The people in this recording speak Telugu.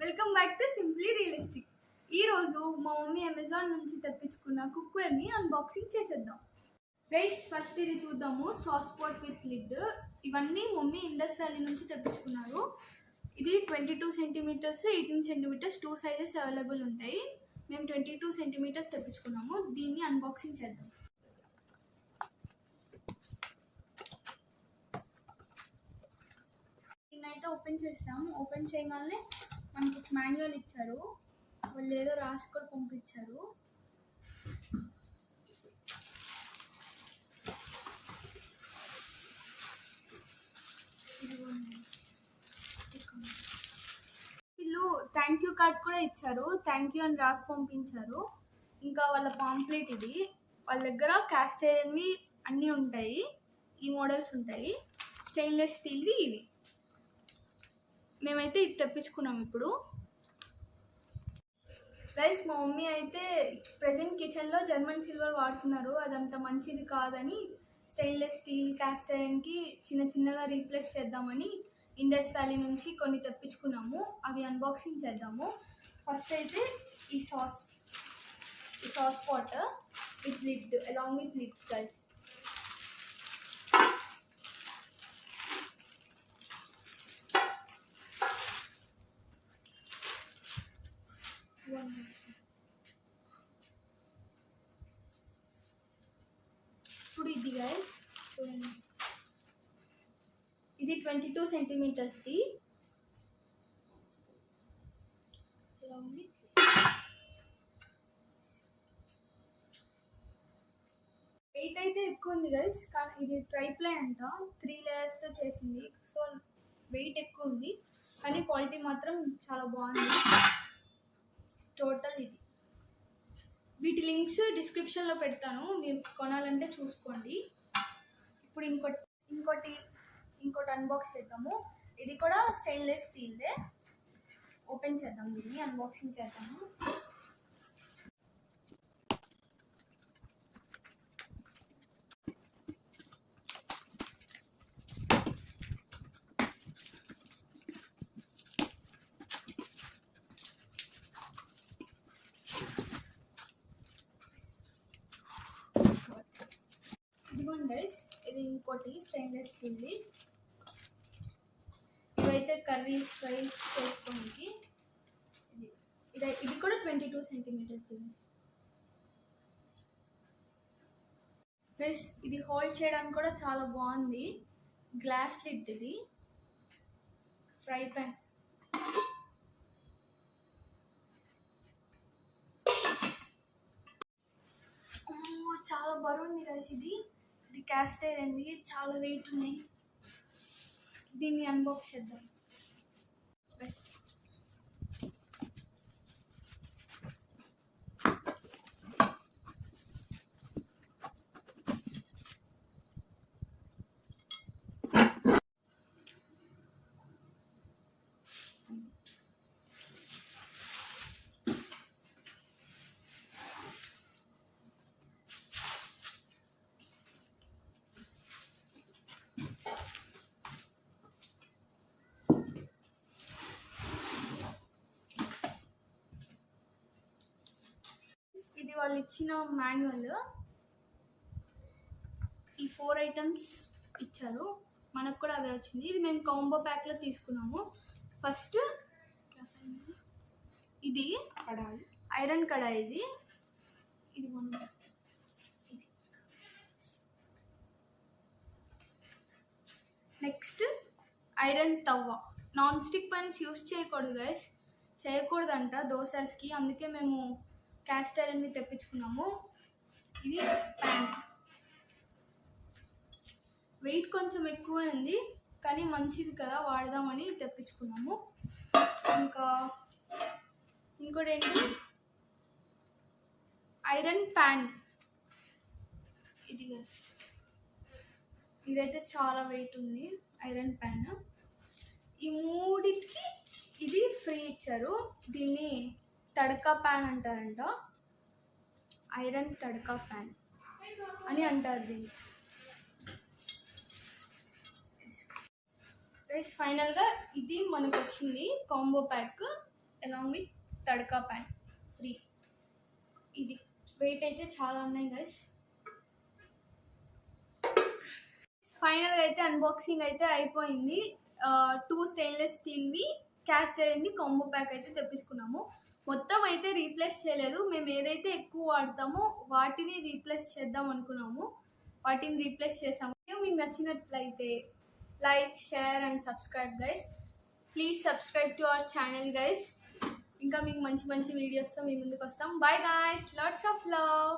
Welcome back to simply realistic. ఈరోజు మా మమ్మీ అమెజాన్ నుంచి తెప్పించుకున్న కుక్వేర్ని అన్బాక్సింగ్ చేసేద్దాం. గైస్, ఫస్ట్ ఇది చూద్దాము. Sauce pot with lid. ఇవన్నీ మమ్మీ ఇండస్ వ్యాలీ నుంచి తెప్పించుకున్నారు. ఇది 22 సెంటీమీటర్స్, 18 సెంటీమీటర్స్ 2 సైజెస్ అవైలబుల్ ఉంటాయి. మేము 22 సెంటీమీటర్స్ తెప్పించుకున్నాము. దీన్ని అన్బాక్సింగ్ చేద్దాం. దీన్నైతే ఓపెన్ చేసాము. ఓపెన్ చేయగానే మనకు మాన్యువల్ ఇచ్చారు. వాళ్ళు ఏదో రాసి కూడా పంపించారు. వీళ్ళు థ్యాంక్ యూ కార్డ్ కూడా ఇచ్చారు. థ్యాంక్ యూ అని రాసి పంపించారు. ఇంకా వాళ్ళ పాంప్లెట్ ఇది. వాళ్ళ దగ్గర క్యాస్ట్ ఐరన్వి అన్నీ ఉంటాయి. ఈ మోడల్స్ ఉంటాయి. స్టెయిన్లెస్ స్టీల్వి ఇవి. మేమైతే ఇది తెప్పించుకున్నాం. ఇప్పుడు గైస్, మా మమ్మీ అయితే ప్రెజెంట్ కిచెన్లో జర్మన్ సిల్వర్ వాడుతున్నారు. అదంత మంచిది కాదని స్టెయిన్లెస్ స్టీల్ క్యాస్ట్ ఐరన్కి చిన్నగా రీప్లేస్ చేద్దామని ఇండస్ వ్యాలీ నుంచి కొన్ని తెప్పించుకున్నాము. అవి అన్బాక్సింగ్ చేద్దాము. ఫస్ట్ అయితే ఈ sauce pot with lid along with lid guys. ఇప్పుడు ఇది గైస్ చూడండి. ఇది 22 సెంటీమీటర్స్ది. వెయిట్ అయితే ఎక్కువ ఉంది గైస్. కానీ ఇది ట్రైప్లై అంట, 3 లేయర్స్తో చేసింది. సో వెయిట్ ఎక్కువ ఉంది, కానీ క్వాలిటీ మాత్రం చాలా బాగుంది. టోటల్ ఇది. వీటి లింక్స్ డిస్క్రిప్షన్లో పెడతాను, మీరు కొనాలంటే చూసుకోండి. ఇప్పుడు ఇంకోటి అన్బాక్స్ చేద్దాము. ఇది కూడా స్టెయిన్లెస్ స్టీల్దే. ఓపెన్ చేద్దాం, దీన్ని అన్బాక్సింగ్ చేద్దాము. గైస్, ఇది ఇంకోటి స్టెయిన్లెస్ స్టీల్ది. ఇవైతే కర్రీస్ ఫ్రైస్ చేసుకోనికి. ఇది కూడా 22 సెంటీమీటర్స్ గైస్. ఇది హోల్డ్ చేయడానికి కూడా చాలా బాగుంది. గ్లాస్ లిడ్ ఇది. Fry pan. చాలా బరువు ఉంది గైస్. ఇది క్యాస్ట్ ఐరన్ది, చాలా వెయిట్ ఉన్నాయి. దీన్ని అన్బాక్స్ చేద్దాం. ఇది వాళ్ళు ఇచ్చిన మాన్యువల్. ఈ 4 ఐటమ్స్ ఇచ్చారు. మనకు కూడా అవే వచ్చింది. ఇది మేము కాంబో ప్యాక్లో తీసుకున్నాము. ఫస్ట్ ఇది కడాయి, ఐరన్ కడాయి. ఇది నెక్స్ట్ ఐరన్ తవ్వ. నాన్ స్టిక్ పాన్స్ యూస్ చేయకూడదు గైస్, చేయకూడదంట దోసాస్కి. అందుకే మేము క్యాస్ట్ ఐరన్వి తెప్పించుకున్నాము. ఇది ప్యాన్. వెయిట్ కొంచెం ఎక్కువ ఉంది, కానీ మంచిది కదా వాడదామని తెప్పించుకున్నాము. ఇంకోటి ఏంటి, ఐరన్ ప్యాన్. ఇదైతే చాలా వెయిట్ ఉంది ఐరన్ ప్యాన్. ఈ మూడిటికి ఇది ఫ్రీ ఇచ్చారు. దీన్ని తడకా ప్యాన్ అంటారంట. ఐరన్ తడకా ప్యాన్ అని అంటారు దీన్ని. గైస్, ఫైనల్గా ఇది మనకు వచ్చింది combo pack. Along with tadka pan free. ఇది వెయిట్ అయితే చాలా ఉన్నాయి గైస్. ఫైనల్గా అయితే అన్బాక్సింగ్ అయితే అయిపోయింది. 2 స్టెయిన్లెస్ స్టీల్వి క్యాస్ట్ అయింది కాంబో ప్యాక్ అయితే తెప్పించుకున్నాము. మొత్తం అయితే రీప్లేస్ చేయలేదు, మేము ఏదైతే ఎక్కువ వాడతామో వాటిని రీప్లేస్ చేద్దాం అనుకున్నాము, వాటిని రీప్లేస్ చేసాము. మీకు నచ్చినట్లయితే like, share and subscribe guys. Please subscribe to our channel guys. ఇంకా మీకు మంచి మంచి వీడియోస్తో మీ ముందుకు వస్తాం. Bye guys, lots of love.